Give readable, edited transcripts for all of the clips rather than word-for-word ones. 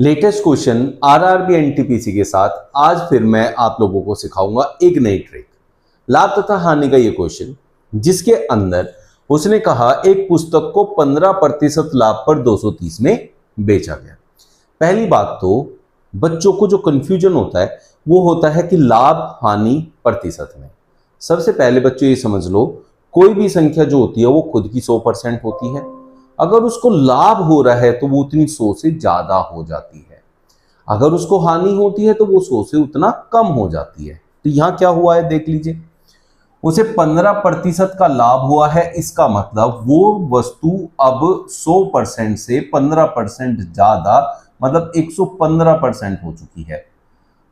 Latest question RRB NTPC के साथ आज फिर मैं आप लोगों को सिखाऊंगा एक नई ट्रिक। लाभ तथा हानि का ये क्वेश्चन, जिसके अंदर उसने कहा एक पुस्तक को 15% लाभ पर 230 में बेचा गया। पहली बात तो बच्चों को जो कंफ्यूजन होता है वो होता है कि लाभ हानि प्रतिशत में। सबसे पहले बच्चों ये समझ लो, कोई भी संख्या जो होती है वो खुद की 100% होती है। अगर उसको लाभ हो रहा है तो वो उतनी 100 से ज्यादा हो जाती है, अगर उसको हानि होती है तो वो 100 से उतना कम हो जाती है। तो यहां क्या हुआ है देख लीजिए, उसे 15% का लाभ हुआ है, इसका मतलब वो वस्तु अब 100% से 15% ज्यादा मतलब 115% हो चुकी है।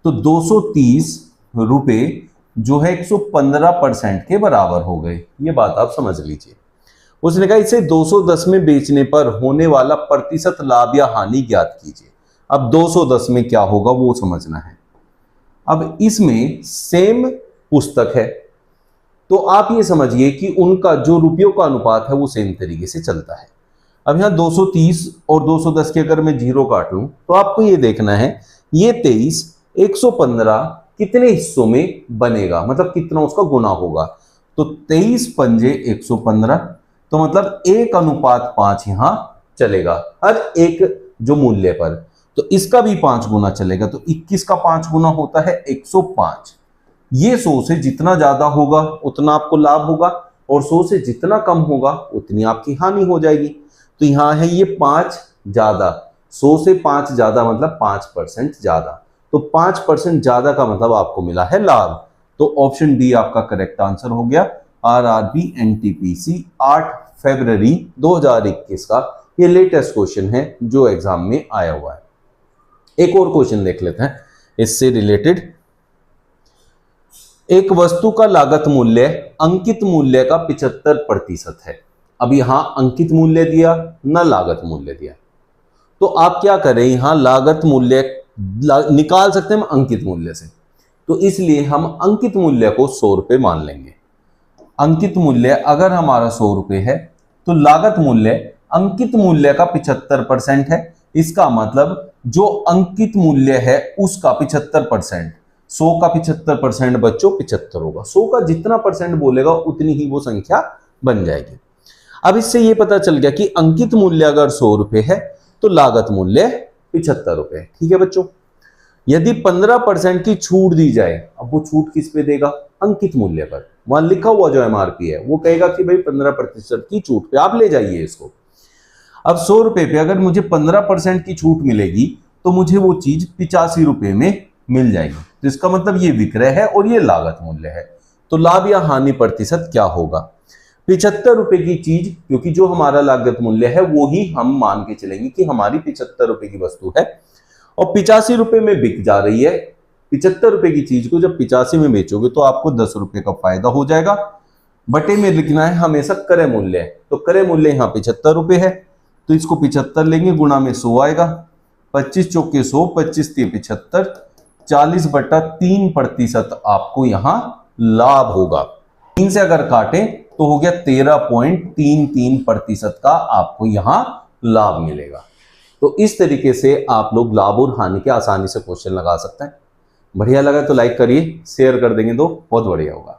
तो 230 रुपए जो है 115% के बराबर हो गए। ये बात आप समझ लीजिए। उसने कहा इसे 210 में बेचने पर होने वाला प्रतिशत लाभ या हानि ज्ञात कीजिए। अब 210 में क्या होगा वो समझना है। अब इसमें सेम पुस्तक है तो आप ये समझिए कि उनका जो रुपयों का अनुपात है वो सेम तरीके से चलता है। अब यहां 230 और 210 के अगर मैं जीरो काट लूं तो आपको ये देखना है ये 23 115 कितने हिस्सों में बनेगा, मतलब कितना उसका गुना होगा। तो 23 पंजे 115, तो मतलब 1:5 यहां चलेगा हर एक जो मूल्य पर। तो इसका भी 5 गुना चलेगा, तो 21 का 5 गुना होता है 105। ये 100 से जितना ज्यादा होगा उतना आपको लाभ होगा और 100 से जितना कम होगा उतनी आपकी हानि हो जाएगी। तो यहां है ये 5 ज्यादा, 100 से 5 ज्यादा मतलब 5% ज्यादा। तो 5% ज्यादा का मतलब आपको मिला है लाभ। तो ऑप्शन डी आपका करेक्ट आंसर हो गया। आरआरबी एनटीपीसी 8 फरवरी 2021 का ये लेटेस्ट क्वेश्चन है जो एग्जाम में आया हुआ है। एक और क्वेश्चन देख लेते हैं इससे रिलेटेड। एक वस्तु का लागत मूल्य अंकित मूल्य का 75% है। अब यहां अंकित मूल्य दिया ना लागत मूल्य दिया, तो आप क्या करें, यहां लागत मूल्य निकाल सकते हैं हम अंकित मूल्य से। तो इसलिए हम अंकित मूल्य को 100 रुपए मान लेंगे। अंकित मूल्य अगर हमारा 100 रुपए है तो लागत मूल्य अंकित मूल्य का 75% है। इसका मतलब जो अंकित मूल्य है उसका 75%, 100 का 75% बच्चों 75 होगा। 100 का जितना परसेंट बोलेगा उतनी ही वो संख्या बन जाएगी। अब इससे ये पता चल गया कि अंकित मूल्य अगर 100 रुपए है तो लागत मूल्य 75 रुपए। ठीक है बच्चों, यदि 15% की छूट दी जाए, अब वो छूट किस पे देगा, अंकित मूल्य पर। वहां लिखा हुआ जो एमआरपी है वो कहेगा कि भाई 15% की छूट पे आप ले जाइए इसको। अब 100 रुपए पे अगर मुझे 15% की छूट मिलेगी तो मुझे वो चीज 85 रुपए में मिल जाएगी। तो इसका मतलब ये विक्रय है और ये लागत मूल्य है। तो लाभ या हानि प्रतिशत क्या होगा, 75 रुपए की चीज, क्योंकि जो हमारा लागत मूल्य है वो ही हम मान के चलेंगे कि हमारी 75 रुपए की वस्तु है और 85 रुपए में बिक जा रही है। 75 रुपए की चीज को जब 85 में बेचोगे तो आपको 10 रुपए का फायदा हो जाएगा। बटे में लिखना है हमेशा क्रय मूल्य, तो क्रय मूल्य यहाँ 75 रुपए है तो इसको 75 लेंगे, गुणा में 100 आएगा। 25 चौके 100, 25 3 75, 40/3% आपको यहां लाभ होगा। 3 से अगर काटें तो हो गया 13.33% का आपको यहां लाभ मिलेगा। तो इस तरीके से आप लोग लाभ और हानि के आसानी से क्वेश्चन लगा सकते हैं। बढ़िया लगा तो लाइक करिए, शेयर कर देंगे तो बहुत बढ़िया होगा।